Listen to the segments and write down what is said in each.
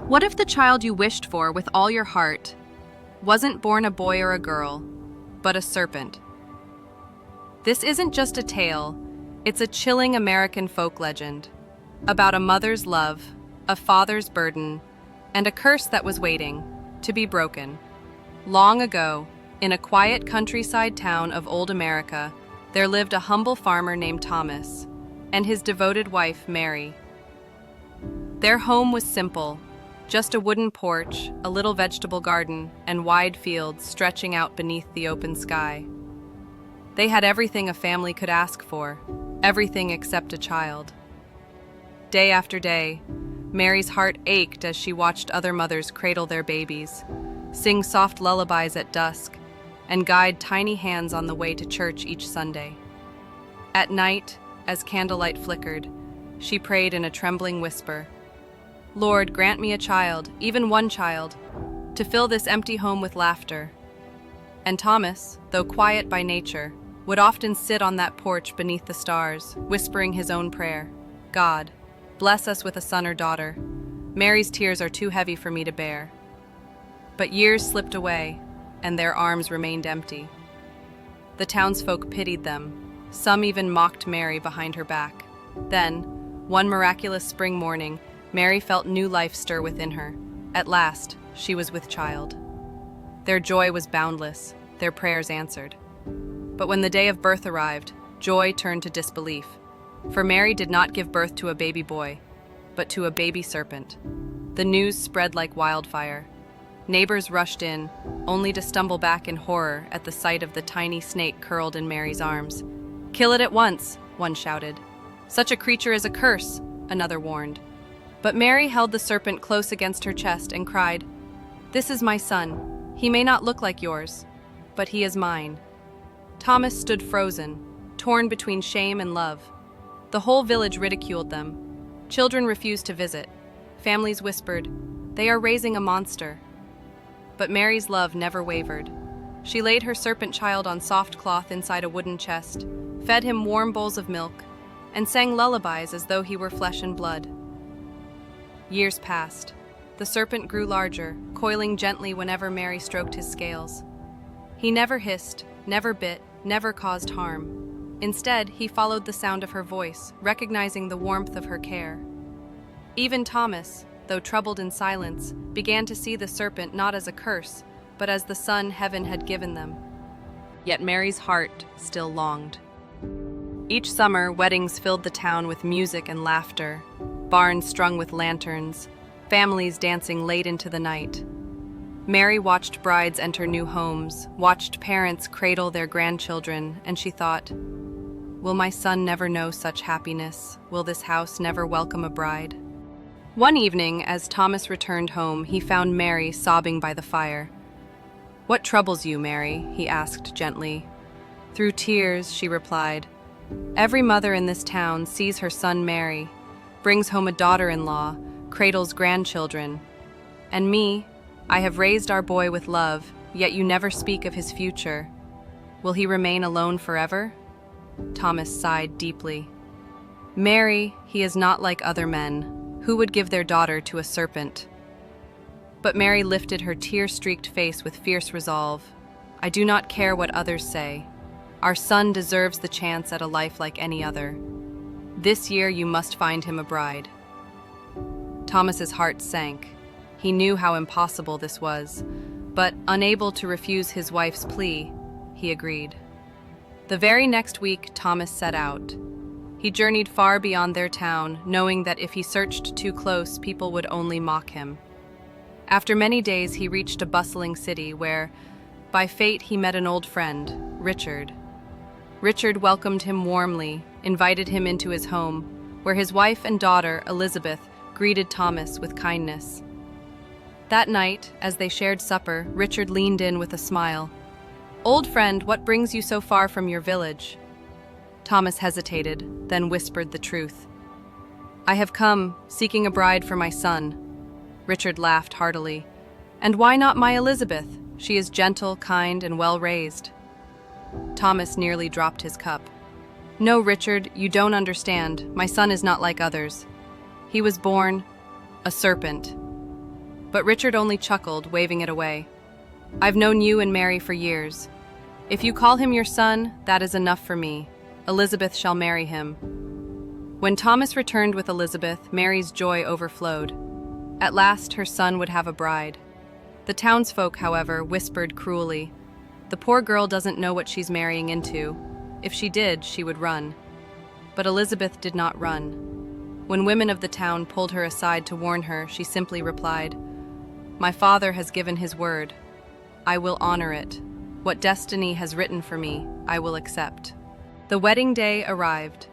What if the child you wished for with all your heart wasn't born a boy or a girl, but a serpent? This isn't just a tale, it's a chilling American folk legend about a mother's love, a father's burden, and a curse that was waiting to be broken. Long ago, in a quiet countryside town of old America, there lived a humble farmer named Thomas and his devoted wife, Mary. Their home was simple, just a wooden porch, a little vegetable garden, and wide fields stretching out beneath the open sky. They had everything a family could ask for, everything except a child. Day after day, Mary's heart ached as she watched other mothers cradle their babies, sing soft lullabies at dusk, and guide tiny hands on the way to church each Sunday. At night, as candlelight flickered, she prayed in a trembling whisper, "Lord, grant me a child, even one child, to fill this empty home with laughter." And Thomas, though quiet by nature, would often sit on that porch beneath the stars, whispering his own prayer, "God, bless us with a son or daughter. Mary's tears are too heavy for me to bear." But years slipped away, and their arms remained empty. The townsfolk pitied them. Some even mocked Mary behind her back. Then, one miraculous spring morning, Mary felt new life stir within her. At last, she was with child. Their joy was boundless, their prayers answered. But when the day of birth arrived, joy turned to disbelief. For Mary did not give birth to a baby boy, but to a baby serpent. The news spread like wildfire. Neighbors rushed in, only to stumble back in horror at the sight of the tiny snake curled in Mary's arms. "Kill it at once," one shouted. "Such a creature is a curse," another warned. But Mary held the serpent close against her chest and cried, "This is my son. He may not look like yours, but he is mine." Thomas stood frozen, torn between shame and love. The whole village ridiculed them. Children refused to visit. Families whispered, "They are raising a monster." But Mary's love never wavered. She laid her serpent child on soft cloth inside a wooden chest, fed him warm bowls of milk, and sang lullabies as though he were flesh and blood. Years passed. The serpent grew larger, coiling gently whenever Mary stroked his scales. He never hissed, never bit, never caused harm. Instead, he followed the sound of her voice, recognizing the warmth of her care. Even Thomas, though troubled in silence, began to see the serpent not as a curse, but as the son heaven had given them. Yet Mary's heart still longed. Each summer, weddings filled the town with music and laughter, barns strung with lanterns, families dancing late into the night. Mary watched brides enter new homes, watched parents cradle their grandchildren, and she thought, "Will my son never know such happiness? Will this house never welcome a bride?" One evening, as Thomas returned home, he found Mary sobbing by the fire. "What troubles you, Mary?" he asked gently. Through tears, she replied, "Every mother in this town sees her son marry, brings home a daughter-in-law, cradles grandchildren. And me, I have raised our boy with love, yet you never speak of his future. Will he remain alone forever?" Thomas sighed deeply. "Mary, he is not like other men. Who would give their daughter to a serpent?" But Mary lifted her tear-streaked face with fierce resolve. "I do not care what others say. Our son deserves the chance at a life like any other. This year you must find him a bride." Thomas's heart sank. He knew how impossible this was, but unable to refuse his wife's plea, he agreed. The very next week, Thomas set out. He journeyed far beyond their town, knowing that if he searched too close, people would only mock him. After many days, he reached a bustling city where, by fate, he met an old friend, Richard. Richard welcomed him warmly, invited him into his home, where his wife and daughter, Elizabeth, greeted Thomas with kindness. That night, as they shared supper, Richard leaned in with a smile. "Old friend, what brings you so far from your village?" Thomas hesitated, then whispered the truth. "I have come, seeking a bride for my son." Richard laughed heartily. "And why not my Elizabeth? She is gentle, kind, and well-raised." Thomas nearly dropped his cup. "No, Richard, you don't understand. My son is not like others. He was born a serpent." But Richard only chuckled, waving it away. "I've known you and Mary for years. If you call him your son, that is enough for me. Elizabeth shall marry him." When Thomas returned with Elizabeth, Mary's joy overflowed. At last, her son would have a bride. The townsfolk, however, whispered cruelly, "The poor girl doesn't know what she's marrying into. If she did, she would run." But Elizabeth did not run. When women of the town pulled her aside to warn her, she simply replied, "My father has given his word. I will honor it. What destiny has written for me, I will accept." The wedding day arrived.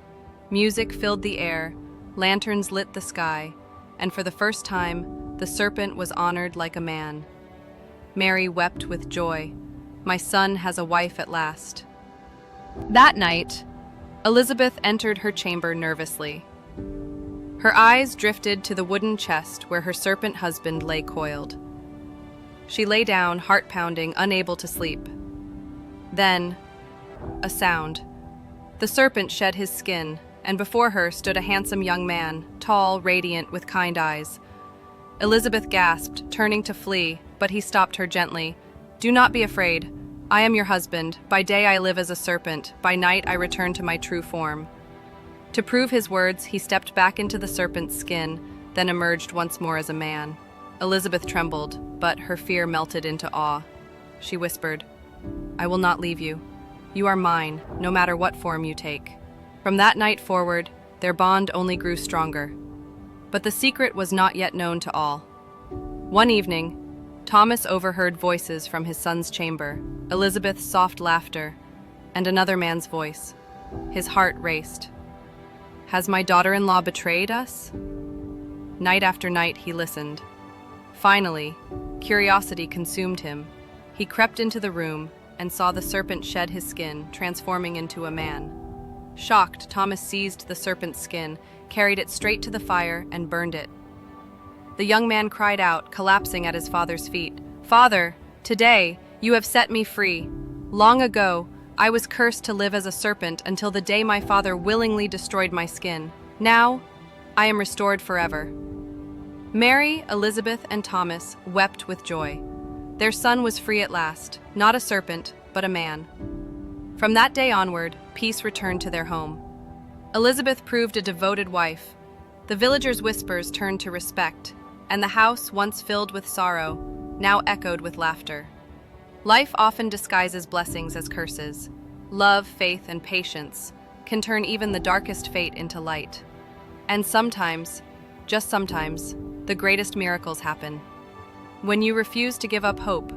Music filled the air, lanterns lit the sky, and for the first time, the serpent was honored like a man. Mary wept with joy. "My son has a wife at last." That night, Elizabeth entered her chamber nervously. Her eyes drifted to the wooden chest where her serpent husband lay coiled. She lay down, heart-pounding, unable to sleep. Then, a sound. The serpent shed his skin, and before her stood a handsome young man, tall, radiant, with kind eyes. Elizabeth gasped, turning to flee, but he stopped her gently. "Do not be afraid. I am your husband. By day I live as a serpent. By night I return to my true form." To prove his words, he stepped back into the serpent's skin, then emerged once more as a man. Elizabeth trembled, but her fear melted into awe. She whispered, "I will not leave you. You are mine, no matter what form you take." From that night forward, their bond only grew stronger. But the secret was not yet known to all. One evening, Thomas overheard voices from his son's chamber, Elizabeth's soft laughter, and another man's voice. His heart raced. "Has my daughter-in-law betrayed us?" Night after night he listened. Finally, curiosity consumed him. He crept into the room and saw the serpent shed his skin, transforming into a man. Shocked, Thomas seized the serpent's skin, carried it straight to the fire, and burned it. The young man cried out, collapsing at his father's feet, "Father, today you have set me free. Long ago, I was cursed to live as a serpent until the day my father willingly destroyed my skin. Now, I am restored forever." Mary, Elizabeth, and Thomas wept with joy. Their son was free at last, not a serpent, but a man. From that day onward, peace returned to their home. Elizabeth proved a devoted wife. The villagers' whispers turned to respect, and the house, once filled with sorrow, now echoed with laughter. Life often disguises blessings as curses. Love, faith, and patience can turn even the darkest fate into light. And sometimes, just sometimes, the greatest miracles happen. When you refuse to give up hope,